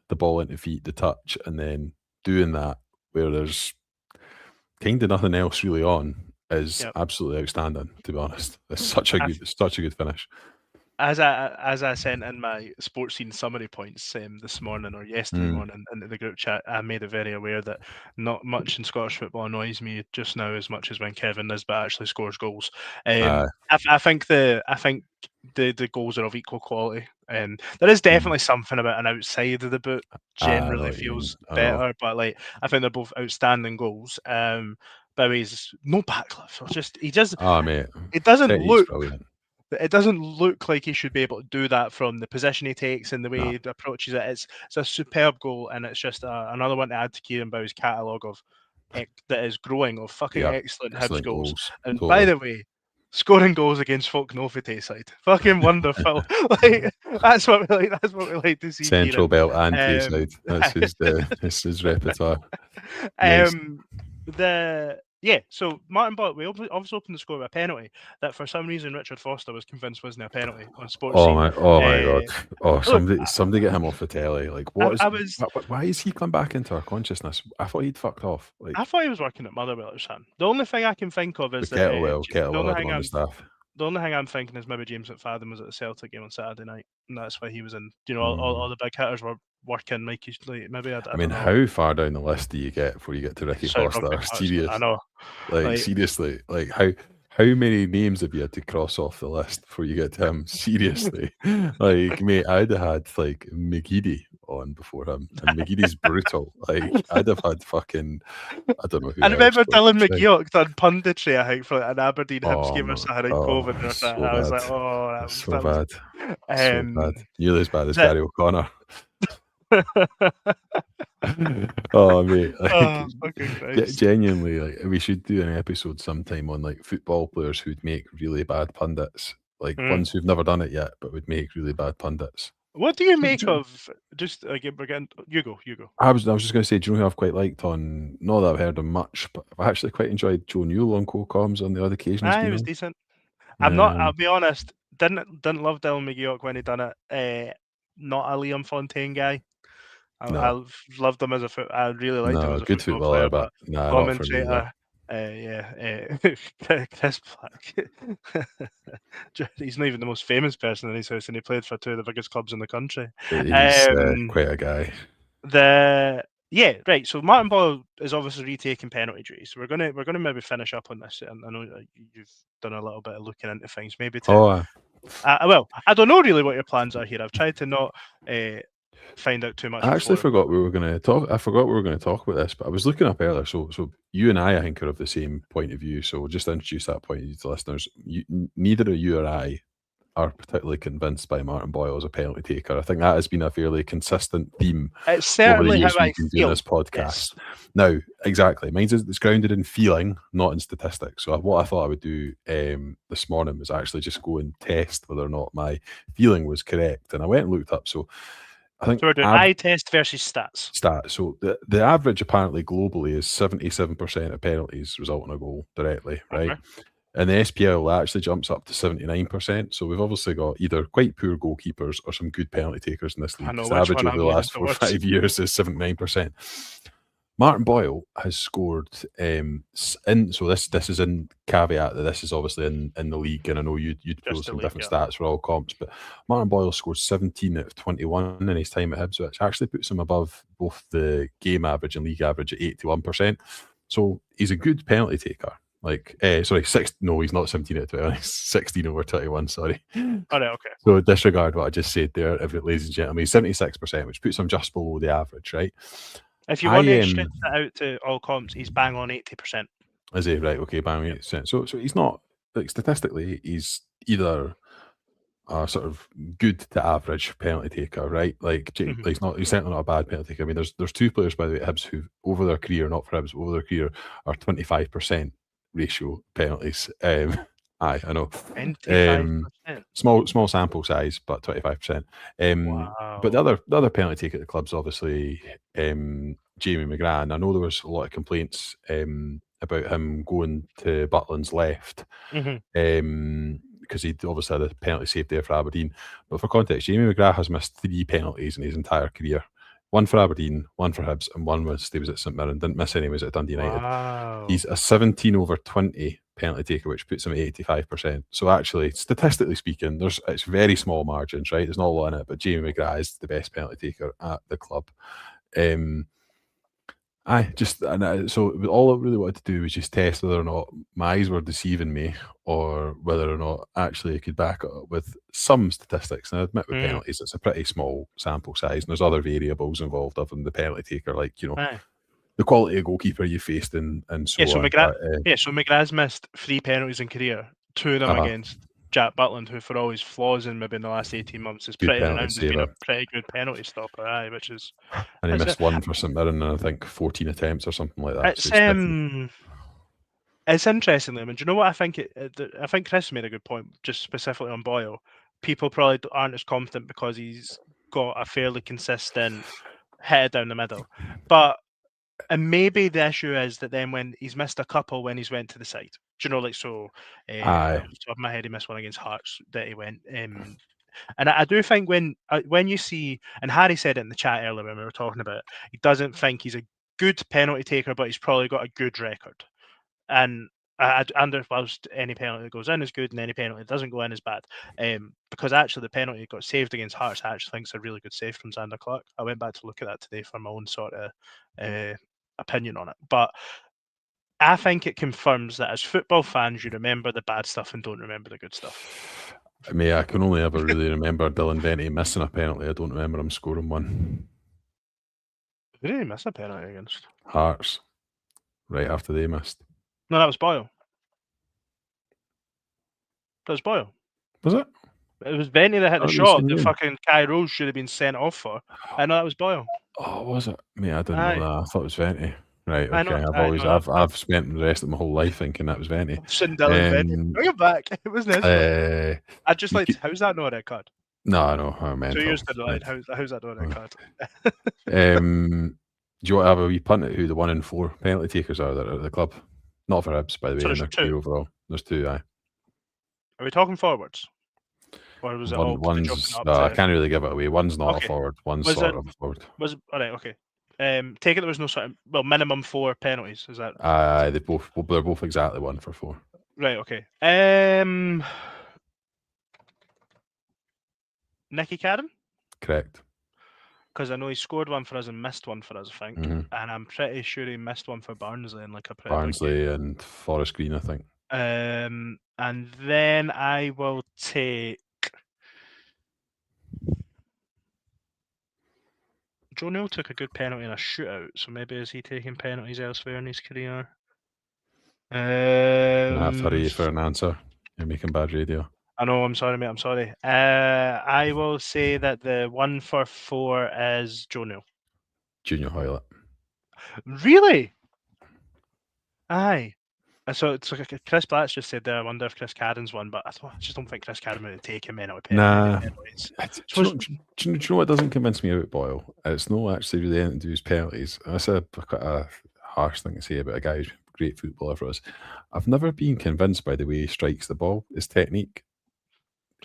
the ball into feet, the touch, and then doing that where there's kind of nothing else really on is absolutely outstanding. To be honest, it's such a good finish. As I sent in my sports scene summary points this morning or yesterday morning into the group chat, I made it very aware that not much in Scottish football annoys me just now as much as when Kevin Nisbet actually scores goals. I think the goals are of equal quality, and there is definitely something about an outside of the boot generally feels better. But I think they're both outstanding goals. Bowie's no backlift, mate, it doesn't look. Brilliant. It doesn't look like he should be able to do that from the position he takes and the way he approaches it. It's a superb goal, and it's just another one to add to Kieran Bowie's catalogue of that is growing of fucking excellent Hibs goals. And by the way, scoring goals against Folk Nofite side, fucking wonderful. That's what we like. That's what we like to see. Central Belt and Tayside. That's his repertoire. So Martin Boyle, we obviously opened the score with a penalty that for some reason Richard Foster was convinced wasn't a penalty on Sports. My God! Somebody get him off the telly. Why is he come back into our consciousness? I thought he'd fucked off. I thought he was working at Motherwell's son. The only thing I can think of is the staff. The only thing I'm thinking is maybe James McFadden was at the Celtic game on Saturday night, and that's why he was in. All the big hitters were working. Mikey's maybe. I mean, how far down the list do you get before you get to Ricky Foster? Serious? I know. Seriously, how many names have you had to cross off the list before you get to him? Seriously, mate, I'd have had McGeady on before him, and McGeady's brutal. I'd have had fucking, I don't know who. I remember Dylan McGeoch done punditry, I think, for an Aberdeen Hibs game or something in COVID or something. I was like, that was so bad. So bad. Nearly as bad as Gary O'Connor. Mate, genuinely, we should do an episode sometime on football players who'd make really bad pundits, ones who've never done it yet but would make really bad pundits. What do you make of just again? You go. I was just going to say, do you know who I've quite liked on? Not that I've heard him much, but I've actually quite enjoyed Joe Newell on co-coms on the odd occasion. He was decent. I'm not. I'll be honest. Didn't love Dylan McGeoch when he done it. Not a Liam Fontaine guy. I loved him as a foot. I really liked him as a good footballer, but commentator. Chris Black. He's not even the most famous person in his house, and he played for two of the biggest clubs in the country. He's quite a guy. Right. So Martin Boyle is obviously retaking penalty duty. So we're gonna maybe finish up on this. And I know you've done a little bit of looking into things. Maybe to. Well, I don't know really what your plans are here. I've tried to not find out too much. I actually forgot we were going to talk. I forgot we were going to talk about this, but I was looking up earlier. So you and I think, are of the same point of view. So we'll just introduce that point of view to listeners. Neither of you or I are particularly convinced by Martin Boyle as a penalty taker. I think that has been a fairly consistent theme. It's certainly how I feel this podcast. Yes. Now, exactly. Mine's it's grounded in feeling, not in statistics. So what I thought I would do this morning was actually just go and test whether or not my feeling was correct. And I went and looked up. So I think we're doing eye test versus stats. So the average apparently globally is 77% of penalties result in a goal directly, right? Okay. In the SPL, that actually jumps up to 79%. So we've obviously got either quite poor goalkeepers or some good penalty takers in this league. I know The which average one over I'm the leaning last 4 or towards. 5 years is 79%. Martin Boyle has scored so this is in caveat that this is obviously in the league, and I know you'd pull Just the some league, different yeah. stats for all comps, but Martin Boyle scored 17 out of 21 in his time at Hibs, which actually puts him above both the game average and league average at 81%. So he's a good penalty taker. Like, no, he's not 17 out of 21. He's 16 over 21, sorry. All right, okay. So disregard what I just said there, ladies and gentlemen. He's 76%, which puts him just below the average, right? If you want to stretch that out to all comps, he's bang on 80%. Is he? Right, okay, bang on 80%. So he's not, like, statistically, he's either a sort of good to average penalty taker, right? Like, he's certainly not a bad penalty taker. I mean, there's two players, by the way, at Hibs who, over their career, not for Hibs, but over their career, are 25% ratio penalties. Aye, I know. 25%. Small sample size, but 25%. Wow. But the other penalty taker at the club's obviously Jamie McGrath. And I know there was a lot of complaints about him going to Butland's left because he'd obviously had a penalty saved there for Aberdeen. But for context, Jamie McGrath has missed 3 penalties in his entire career. 1 for Aberdeen, 1 for Hibs, and 1 was he was at St Mirren. Didn't miss any. Was at Dundee United. Wow. He's a 17 over 20 penalty taker, which puts him at 85%. So actually, statistically speaking, it's very small margins, right? There's not a lot in it, but Jamie McGrath is the best penalty taker at the club. So all I really wanted to do was just test whether or not my eyes were deceiving me, or whether or not actually I could back it up with some statistics. And I admit with penalties, it's a pretty small sample size, and there's other variables involved other than the penalty taker, like, you know, the quality of goalkeeper you faced and so on. So McGrath's missed 3 penalties in career, 2 of them against Jack Butland, who for all his flaws in maybe in the last 18 months is pretty renowned as being a pretty good penalty stopper, which is... And he missed 1 for St Mirren, and I think 14 attempts or something like that. It's interesting, Liam, and do you know what I think? I think Chris made a good point, just specifically on Boyle. People probably aren't as confident because he's got a fairly consistent head down the middle. And maybe the issue is that then when he's missed a couple when he's went to the side. Do you know, like, so off the top of my head, he missed one against Hearts that he went. And I do think when you see, and Harry said it in the chat earlier when we were talking about it, he doesn't think he's a good penalty taker, but he's probably got a good record. And whilst any penalty that goes in is good and any penalty that doesn't go in is bad. Because actually the penalty that got saved against Hearts, I actually think is a really good save from Xander Clark. I went back to look at that today for my own sort of opinion on it. But I think it confirms that as football fans, you remember the bad stuff and don't remember the good stuff. I mean, I can only ever really remember Dylan Venti missing a penalty. I don't remember him scoring one. Who did he miss a penalty against? Hearts. Right after they missed. No, that was Boyle. That was Boyle. Was it? It was Venti that hit the shot that fucking Kai Rose should have been sent off for. I know that was Boyle. Oh, was it? Mate, I didn't know that. I thought it was Venti. Right, okay. I've spent the rest of my whole life thinking that was Venti. Venti. Bring it back. It wasn't his. I just like, how's that not a red card? No, I know. I meant 2 years to the line. How's that not a red card? Do you want to have a wee punt at who the 1 and 4 penalty takers are that are at the club? Not for Hibs, by the way. So there's 2 overall. There's 2, aye. Are we talking forwards? Or was it one's I can't really give it away. One's not a forward. One's sort of a forward. All right, okay. Take it there was no sort of minimum 4 penalties. Is that? They're both exactly 1 for 4. Right. Okay. Nicky Cadden? Correct. Because I know he scored 1 for us and missed 1 for us, I think. And I'm pretty sure he missed 1 for Barnsley in like a pretty Barnsley and Forest Green, I think. And then I will take Joe Neal took a good penalty in a shootout, so maybe is he taking penalties elsewhere in his career? I have to hurry for an answer. You're making bad radio. I know, I'm sorry, mate, I'm sorry. I will say that the 1 for 4 is Joe Neal. Junior Hoylett. Really? Aye. So it's like Chris Blatt's just said there, I wonder if Chris Cadden's won, but I just don't think Chris Cadden would take him penalty. Nah. Do you know what doesn't convince me about Boyle? It's not actually really anything to do with penalties. That's quite a harsh thing to say about a guy who's great footballer for us. I've never been convinced by the way he strikes the ball, his technique.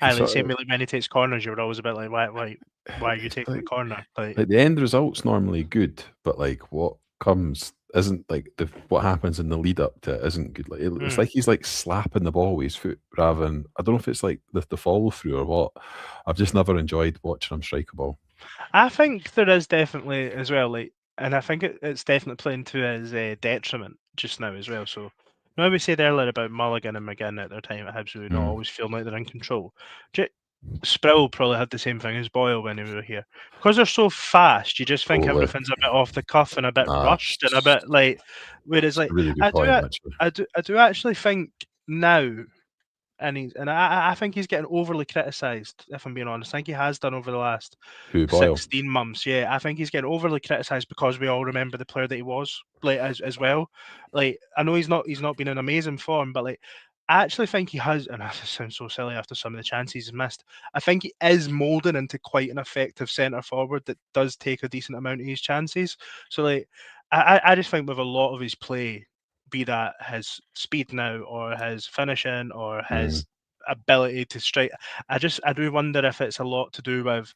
I like same when he takes corners, you're always a bit like, why are you taking the corner? Like the end result's normally good, but like what comes isn't like what happens in the lead up to it isn't good. Like it's like he's like slapping the ball with his foot rather than, I don't know if it's like the follow through or what. I've just never enjoyed watching him strike a ball. I think there is definitely as well, like, and I think it's definitely playing to his detriment just now as well. So, you know, we said earlier about Mulligan and McGinn at their time at Hibs, not always feeling like they're in control. Sproul probably had the same thing as Boyle when we were here, because they're so fast. You just think everything's a bit off the cuff and a bit rushed and a bit like. Whereas, like, really good point, actually. I do actually think now. And I think he's getting overly criticised, if I'm being honest. I think he has done over the last 16 months. Yeah, I think he's getting overly criticised because we all remember the player that he was, like, as well. Like, I know he's not been in amazing form, but like, I actually think he has, and this sounds so silly after some of the chances he's missed. I think he is moulding into quite an effective centre forward that does take a decent amount of his chances. So, like, I just think with a lot of his play, be that his speed now or his finishing or his ability to strike, I do wonder if it's a lot to do with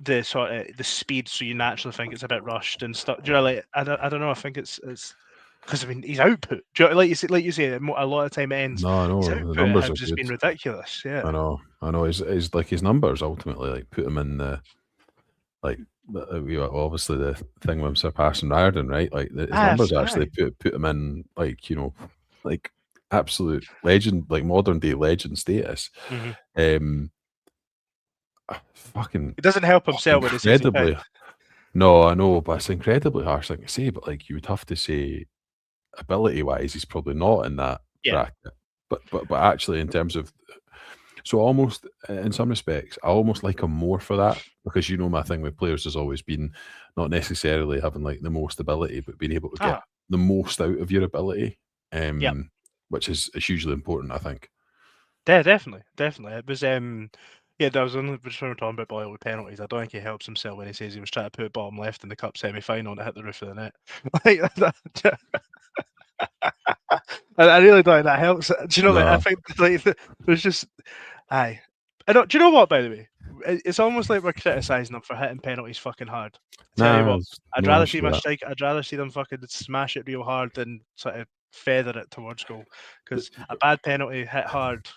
the sort of the speed, so you naturally think it's a bit rushed and stuff. Do you know, like, I don't know. I think it's because, I mean, his output. Do you know, like you say, a lot of time it ends. No, I know the numbers have just been ridiculous. Yeah, I know. His like his numbers ultimately like put him in the like. Obviously the thing with him surpassing Riordan, right? Like his numbers actually put him in, like, you know, like absolute legend, like modern day legend status. Fucking, it doesn't help himself with incredibly. No, I know, but it's incredibly harsh thing to say. But like, you would have to say, ability wise, he's probably not in that bracket. But actually, in terms of, so almost in some respects, I almost like him more for that, because, you know, my thing with players has always been not necessarily having like the most ability, but being able to get the most out of your ability, which is hugely important, I think. Yeah, definitely. It was that was only just when we're talking about Boyle with penalties. I don't think he helps himself when he says he was trying to put bottom left in the cup semi-final and it hit the roof of the net. Like, I really don't think that helps. Do you know? No. Like, I think like there's just I don't. Do you know what? By the way, it's almost like we're criticising them for hitting penalties fucking hard. Tell you what, I'd rather see my strike. I'd rather see them fucking smash it real hard than sort of feather it towards goal. Because a bad penalty hit hard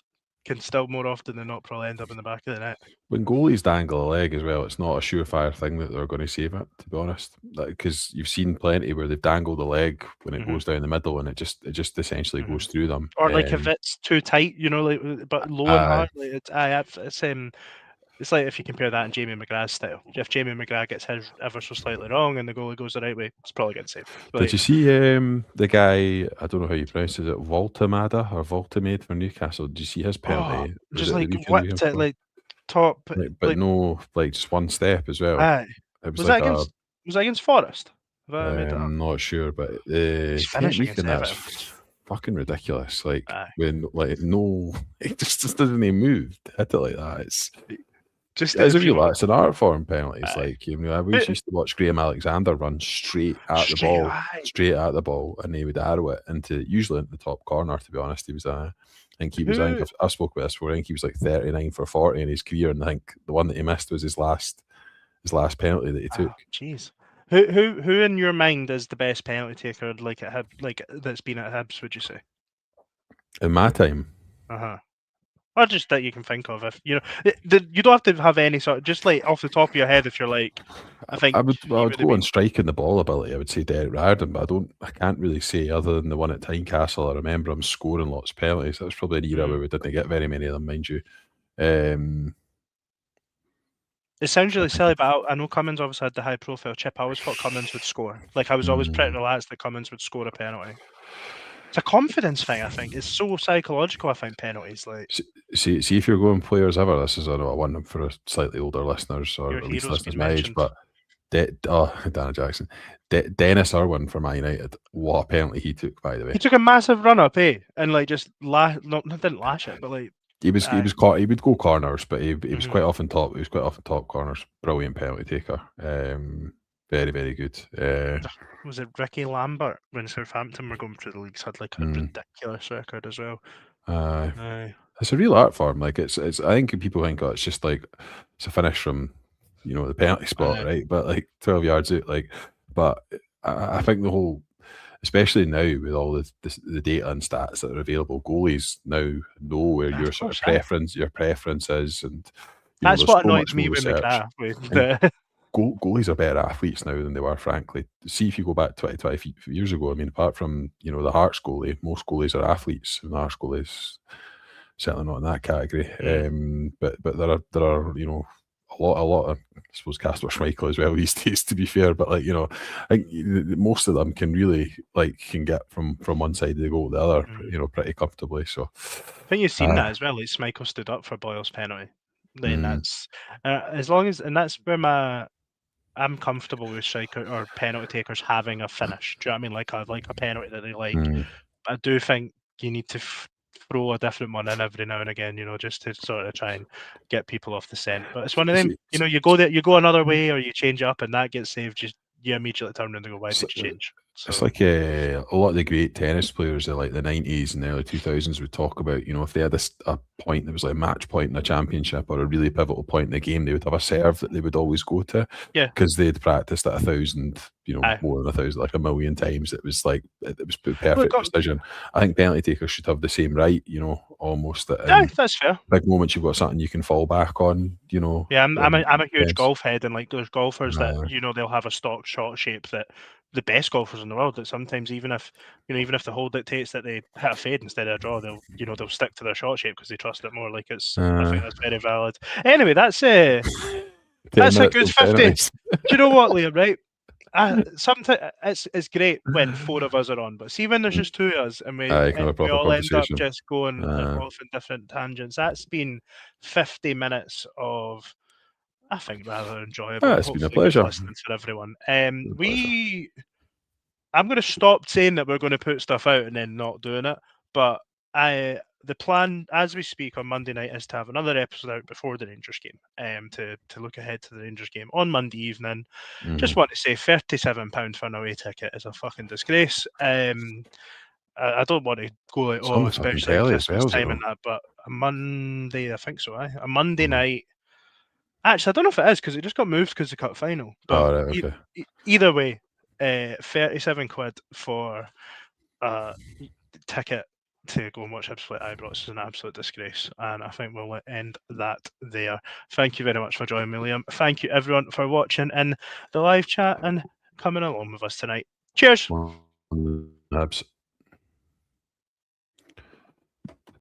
can still more often than not probably end up in the back of the net. When goalies dangle a leg as well, it's not a surefire thing that they're going to save it, to be honest. Because you've seen plenty where they've dangled a leg when it goes down the middle and it just essentially goes through them. Or like if it's too tight, you know, like but low and hard, like it's like if you compare that and Jamie McGrath's style. If Jamie McGrath gets his ever so slightly wrong and the goalie goes the right way, it's probably getting saved. But did you see the guy, I don't know how you pronounce it, Voltemada or Voltemade for Newcastle? Did you see his penalty? Just like whipped it like top. But no, like just one step as well. It was like that against Forest? I'm not sure, but his finish against Everton. That's fucking ridiculous. Like when it just doesn't even move to hit it like that. It's just as it's an art form penalty. It's like, you know, I used to watch Graham Alexander run straight at the ball, and he would arrow it usually into the top corner. To be honest, he was I think I've spoken about this before. I think he was like 39 for 40 in his career, and I think the one that he missed was his last penalty that he took. Jeez. Who in your mind is the best penalty taker like at Hibs, like that's been at Hibs? Would you say? In my time. Or just that you can think of, if you know, you don't have to have any sort of, just like off the top of your head. If you're like, I would go on striking the ball ability. I would say Derek Riordan, but I can't really say other than the one at Tynecastle. I remember him scoring lots of penalties. That was probably an era where we didn't get very many of them, mind you. It sounds really silly, but I know Cummins obviously had the high profile chip. I always thought Cummins would score. Like, I was always pretty relaxed that Cummins would score a penalty. It's a confidence thing, I think. It's so psychological, I think, penalties. Like, see if you're going players ever, this is a one for slightly older listeners, or at least listeners my age, but Daniel Jackson. Dennis Irwin for Man United. What a penalty he took, by the way. He took a massive run up, and like just didn't lash it, but like he was caught. He would go corners, but he was quite often top. He was quite often top corners. Brilliant penalty taker. Very, very good. Was it Ricky Lambert when Southampton were going through the leagues had like a ridiculous record as well? It's a real art form. Like it's. I think people think, oh, it's just like it's a finish from, the penalty spot, right? But like 12 yards out, like. But I think the whole, especially now with all the data and stats that are available, goalies now know where your sort of preference is, and that's what annoys me with McGrath. Goalies are better athletes now than they were, frankly. See, if you go back 20 years ago, I mean, apart from the Hearts goalie, most goalies are athletes, and the Hearts goalies certainly not in that category. But there are a lot of, I suppose, Casper Schmeichel as well these days, to be fair. But like I think most of them can really can get from one side of the goal to the other, pretty comfortably. So I think you've seen that as well. Like Schmeichel stood up for Boyle's penalty. Then that's as long as, and that's where I'm comfortable with striker or penalty takers having a finish. Do you know what I mean? Like a penalty that they like. I do think you need to throw a different one in every now and again, just to sort of try and get people off the scent. But it's one of them, you go there, you go another way, or you change it up, and that gets saved. You immediately turn around and go, why did you change? So, it's like a lot of the great tennis players of like the 90s and the early 2000s would talk about, if they had a point that was like a match point in a championship or a really pivotal point in the game, they would have a serve that they would always go to, because they'd practiced at 1,000, more than 1,000, like 1,000,000 times. It was like it was perfect precision. I think penalty takers should have the same right, almost. That's fair. Big moments, you've got something you can fall back on, Yeah, I'm a huge golf head, and like there's golfers that they'll have a stock shot shape that the best golfers in the world, that sometimes even if the hole dictates that they hit a fade instead of a draw, they'll stick to their shot shape because they trust it more. Like I think that's very valid. Anyway, that's a good 50. Do you know what, Liam? Right? Sometimes it's great when 4 of us are on, but see when there's just 2 of us and we all end up just going off in different tangents. That's been 50 minutes of, I think, rather enjoyable. It's been a pleasure listening for everyone. I'm going to stop saying that we're going to put stuff out and then not doing it, but the plan as we speak on Monday night is to have another episode out before the Rangers game, to look ahead to the Rangers game on Monday evening. Just want to say £37 for an away ticket is a fucking disgrace. I don't want to go like, especially at Christmas time and that, but a Monday, I think so, a Monday night. Actually, I don't know if it is because it just got moved because of the cup final. But either way, 37 quid for a ticket to go and watch Hibs play Ibrox is an absolute disgrace, and I think we'll end that there. Thank you very much for joining me, Liam. Thank you everyone for watching in the live chat and coming along with us tonight. Cheers. Hibs.